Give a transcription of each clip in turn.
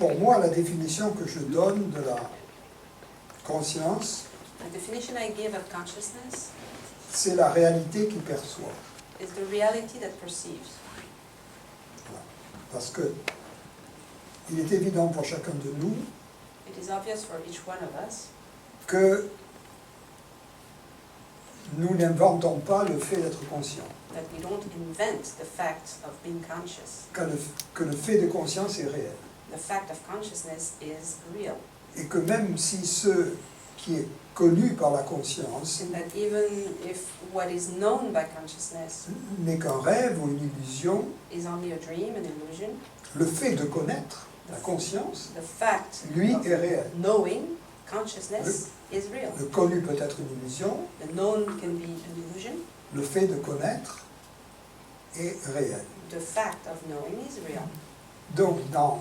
Pour moi, la définition que je donne de la conscience, The definition I give of consciousness c'est la réalité qui perçoit. is the reality that perceives. Voilà. Parce que il est évident pour chacun de nous It is obvious for each one of us que nous n'inventons pas le fait d'être conscient, that we don't invent the fact of being conscious. que le fait de conscience est réel. The fact of consciousness is real. Et que même si ce qui est connu par la conscience And that even if what is known by consciousness n'est qu'un rêve ou une illusion, is only a dream, an illusion, le fait de connaître la conscience, the fact lui, of est réel. knowing consciousness is real. Le connu peut être une illusion, The known can be an illusion. le fait de connaître est réel. The fact of knowing is real. Donc, dans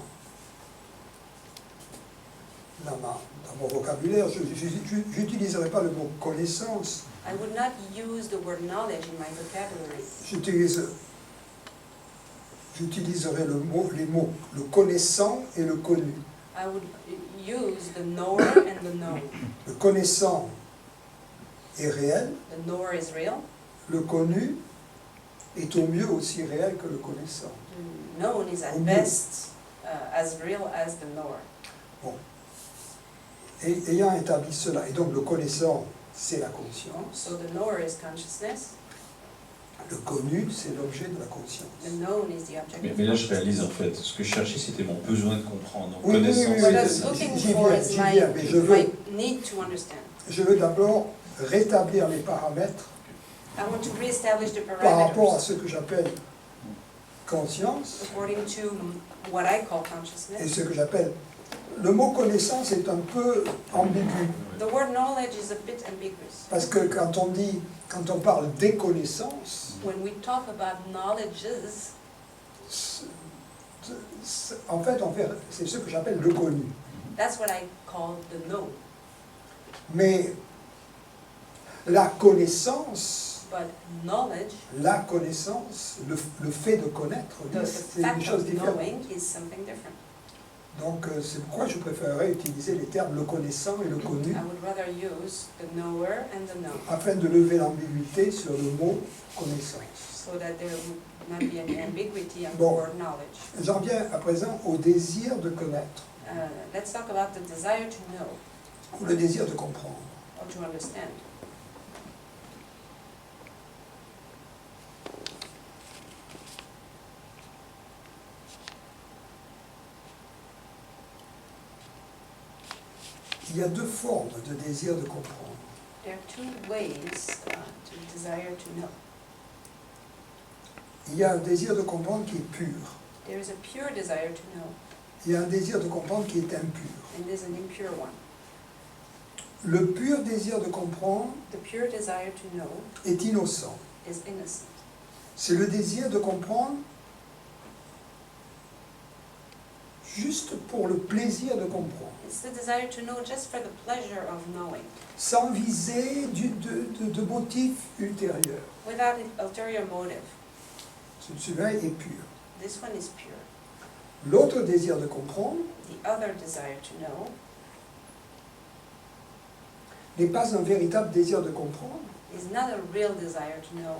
mon vocabulaire, je n'utiliserai pas le mot connaissance, I would not use the word knowledge in my vocabulary. J'utiliserai les mots le connaissant et le connu. I would use the knower and the known. Le connaissant est réel, The knower is real. le connu est au mieux aussi réel que le connaissant. The known is at best as real as the knower. Bon. Et ayant établi cela, et donc le connaissant, c'est la conscience, So the knower is consciousness. le connu, c'est l'objet de la conscience. The known is the object. Mais là, je réalise en fait, ce que je cherchais, c'était mon besoin de comprendre. Donc, Oui, oui, connaissance, oui, What oui, I c'est was ça. looking J'y for viens, is j'y viens, mais je veux- my need to understand. Je veux d'abord rétablir les paramètres I want to reestablish the par rapport à parameters ce que j'appelle conscience according to what I call et consciousness. ce que j'appelle... Le mot connaissance est un peu ambigu, The word knowledge is a bit ambiguous. parce que quand on parle des connaissances, When we talk about knowledges, en fait, c'est ce que j'appelle le connu. that's what I call the known. Mais la connaissance, But knowledge, le fait de connaître, the c'est une fact chose of différente. knowing is something different. Donc c'est pourquoi je préférerais utiliser les termes le connaissant et le connu, I would rather use the knower and the known, afin de lever l'ambiguïté sur le mot connaissance. so that there would not be any ambiguity on the Bon. word knowledge. J'en viens à présent au désir de connaître, Let's talk about the desire to know ou le désir de comprendre. or to understand. Il y a deux formes de désir de comprendre. There are two ways to desire to know. Il y a un désir de comprendre qui est pur. There is a pure desire to know, Il y a un désir de comprendre qui est impur. and there's an impure one. Le pur désir de comprendre The pure desire to know est innocent. is innocent. C'est le désir de comprendre juste pour le plaisir de comprendre, It's the desire to know just for the pleasure of knowing, sans viser de motifs ultérieurs. without an ulterior motive. Celui-là est pur. This one is pure. L'autre désir de comprendre The other desire to know n'est pas un véritable désir de comprendre, is not a real desire to know,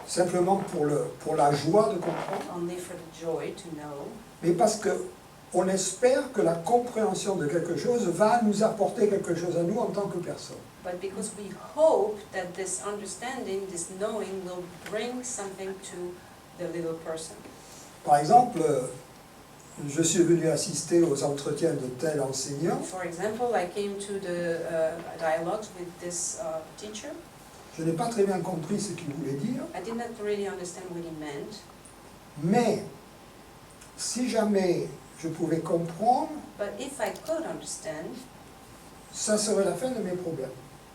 simplement pour la joie de comprendre, only for the joy to know, mais parce qu'on espère que la compréhension de quelque chose va nous apporter quelque chose à nous en tant que personne. but because we hope that this understanding, this knowing, will bring something to the little person. Par exemple, je suis venu assister aux entretiens de tel enseignant, For example, I came to the dialogues with this teacher. je n'ai pas très bien compris ce qu'il voulait dire, I did not really understand what he meant, mais si jamais je pouvais comprendre, but if I could understand, ça serait la fin de mes problèmes.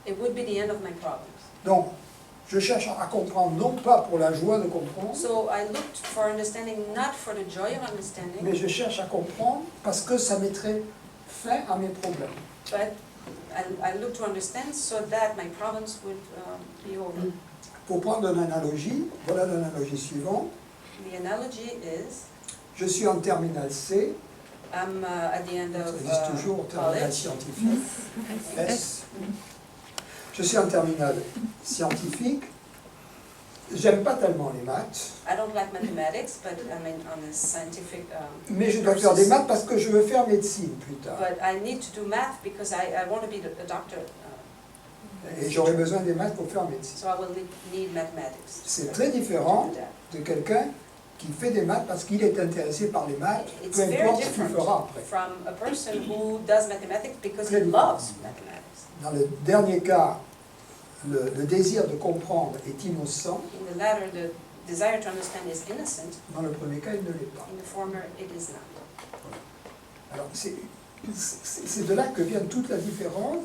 it would be the end of my problems. Donc, je cherche à comprendre, non pas pour la joie de comprendre, So I looked for understanding not for the joy of understanding, mais je cherche à comprendre parce que ça mettrait fin à mes problèmes. but I looked to understand so that my problems would be over. Pour prendre une analogie, voilà l'analogie suivante. The analogy is, Je suis en terminale C, I'm at the end Ça of existe toujours, terminale college. scientifique. S. Je suis en terminale scientifique. J'aime pas tellement les maths, I don't like mathematics, but I mean on a scientific mais je dois faire des maths parce que je veux faire médecine plus tard. but I need to do math because I want to be a doctor. Et j'aurai besoin des maths pour faire médecine. So I will need mathematics. C'est très différent to do that. de quelqu'un qui fait des maths parce qu'il est intéressé par les maths, It's peu very importe ce qu'il different fera après. from a person who does mathematics because he Très différent. loves mathematics. Dans le dernier cas, le désir de comprendre est innocent. In the latter, the desire to understand is innocent. Dans le premier cas, il ne l'est pas. In the former, it is not. Alors, c'est de là que vient toute la différence,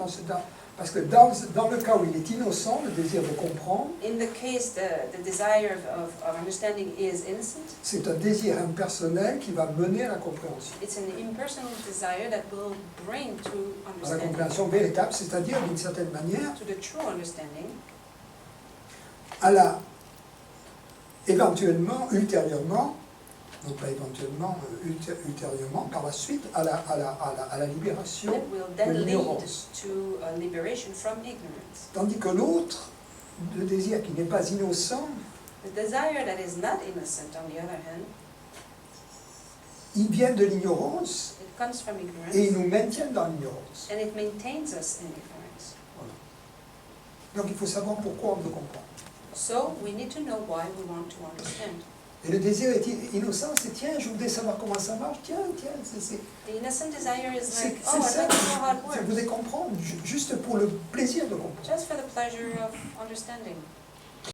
parce que dans le cas où il est innocent, le désir de comprendre, In the case, the desire of understanding is innocent. c'est un désir impersonnel qui va mener à la compréhension. It's an impersonal desire that will bring to À la understanding, compréhension véritable, c'est-à-dire d'une certaine manière, to the true understanding, éventuellement, ultérieurement, non pas éventuellement, ultérieurement, par la suite, à la libération that will de then lead l'ignorance. to a liberation from ignorance. Tandis que l'autre, le désir qui n'est pas innocent, The desire that is not innocent, on the other hand, il vient de l'ignorance it comes from ignorance, et il nous maintient dans l'ignorance. and it maintains us in ignorance. Donc il faut savoir pourquoi on veut comprendre. So we need to know why we want to understand. Et le désir est innocent, c'est tiens, je voudrais savoir comment ça marche, tiens, c'est The innocent desire is like, c'est oh, I'd ça, like to know how it je works, voudrais comprendre, juste pour le plaisir de comprendre. just for the pleasure of understanding.